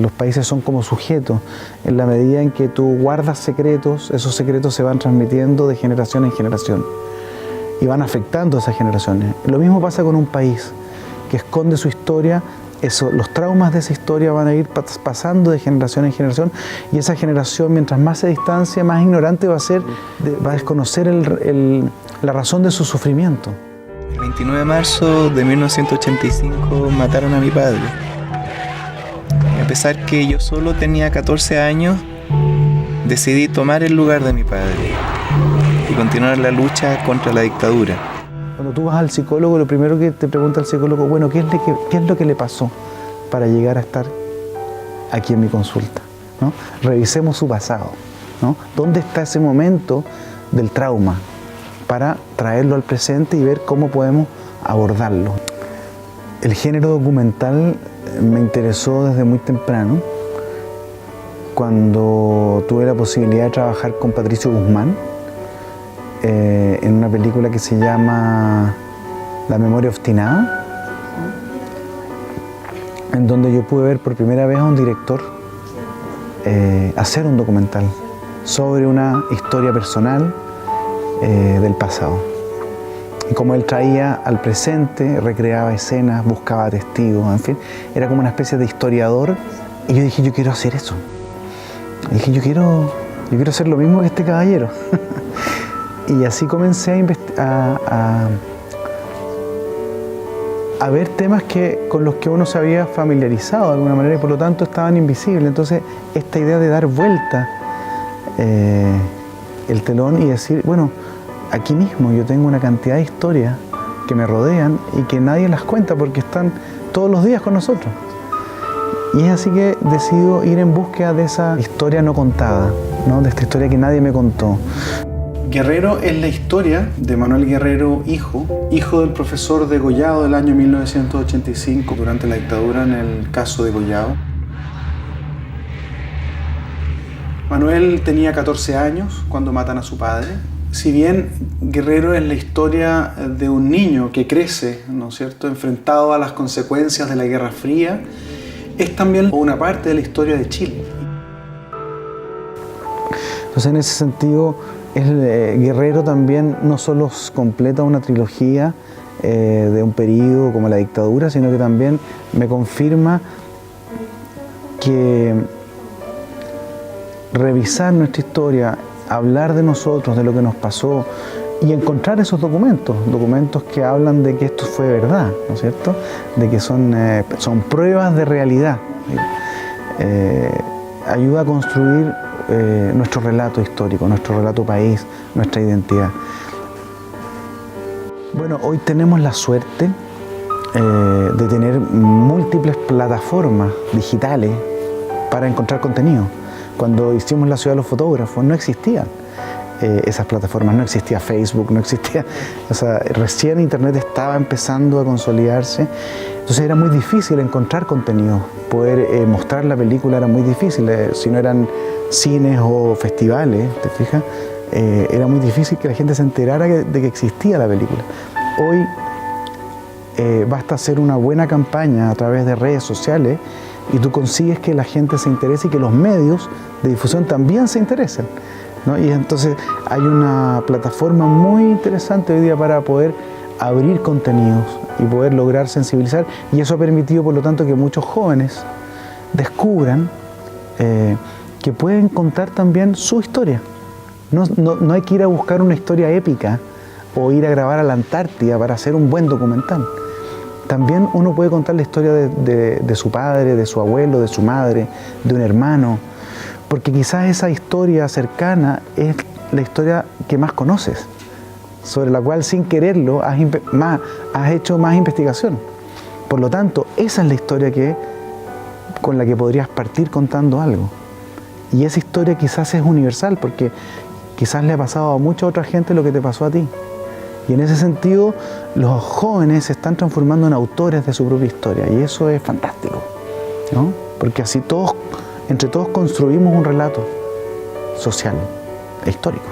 Los países son como sujetos. En la medida en que tú guardas secretos, esos secretos se van transmitiendo de generación en generación y van afectando a esas generaciones. Lo mismo pasa con un país que esconde su historia. Los traumas de esa historia van a ir pasando de generación en generación, y esa generación, mientras más se distancia, más ignorante va a ser, va a desconocer la razón de su sufrimiento. El 29 de marzo de 1985 mataron a mi padre. A pesar que yo solo tenía 14 años, decidí tomar el lugar de mi padre y continuar la lucha contra la dictadura. Cuando tú vas al psicólogo, lo primero que te pregunta el psicólogo, bueno, ¿qué es lo que le pasó para llegar a estar aquí en mi consulta? ¿No? Revisemos su pasado, ¿no? ¿Dónde está ese momento del trauma? Para traerlo al presente y ver cómo podemos abordarlo. El género documental me interesó desde muy temprano, cuando tuve la posibilidad de trabajar con Patricio Guzmán en una película que se llama La memoria obstinada, en donde yo pude ver por primera vez a un director hacer un documental sobre una historia personal del pasado. Y como él traía al presente, recreaba escenas, buscaba testigos, en fin, era como una especie de historiador. Y yo dije, yo quiero hacer eso. Y dije, yo quiero hacer lo mismo que este caballero. Y así comencé a ver temas con los que uno se había familiarizado de alguna manera, y por lo tanto estaban invisibles. Entonces, esta idea de dar vuelta el telón y decir, bueno, aquí mismo yo tengo una cantidad de historias que me rodean y que nadie las cuenta porque están todos los días con nosotros. Y es así que decido ir en búsqueda de esa historia no contada, ¿no? De esta historia que nadie me contó. Guerrero es la historia de Manuel Guerrero, hijo del profesor degollado del año 1985 durante la dictadura en el caso Degollado. Manuel tenía 14 años cuando matan a su padre. Si bien Guerrero es la historia de un niño que crece, ¿no es cierto?, enfrentado a las consecuencias de la Guerra Fría, es también una parte de la historia de Chile. Entonces, en ese sentido, Guerrero también no solo completa una trilogía de un periodo como la dictadura, sino que también me confirma que revisar nuestra historia, hablar de nosotros, de lo que nos pasó, y encontrar esos documentos que hablan de que esto fue verdad, ¿no es cierto?, de que son pruebas de realidad, ayuda a construir nuestro relato histórico, nuestro relato país, nuestra identidad. Bueno, hoy tenemos la suerte de tener múltiples plataformas digitales para encontrar contenido. Cuando hicimos la Ciudad de los Fotógrafos no existían esas plataformas, no existía Facebook, no existía, o sea, recién Internet estaba empezando a consolidarse, entonces era muy difícil encontrar contenido, poder mostrar la película era muy difícil, si no eran cines o festivales, ¿te fijas? Era muy difícil que la gente se enterara de que existía la película. Hoy basta hacer una buena campaña a través de redes sociales y tú consigues que la gente se interese y que los medios de difusión también se interesen, ¿no? Y entonces hay una plataforma muy interesante hoy día para poder abrir contenidos y poder lograr sensibilizar, y eso ha permitido, por lo tanto, que muchos jóvenes descubran que pueden contar también su historia. No hay que ir a buscar una historia épica o ir a grabar a la Antártida para hacer un buen documental. También uno puede contar la historia de su padre, de su abuelo, de su madre, de un hermano, porque quizás esa historia cercana es la historia que más conoces, sobre la cual sin quererlo has hecho más investigación. Por lo tanto, esa es la historia con la que podrías partir contando algo. Y esa historia quizás es universal, porque quizás le ha pasado a mucha otra gente lo que te pasó a ti. Y en ese sentido, los jóvenes se están transformando en autores de su propia historia, y eso es fantástico, ¿no? Porque así entre todos construimos un relato social e histórico.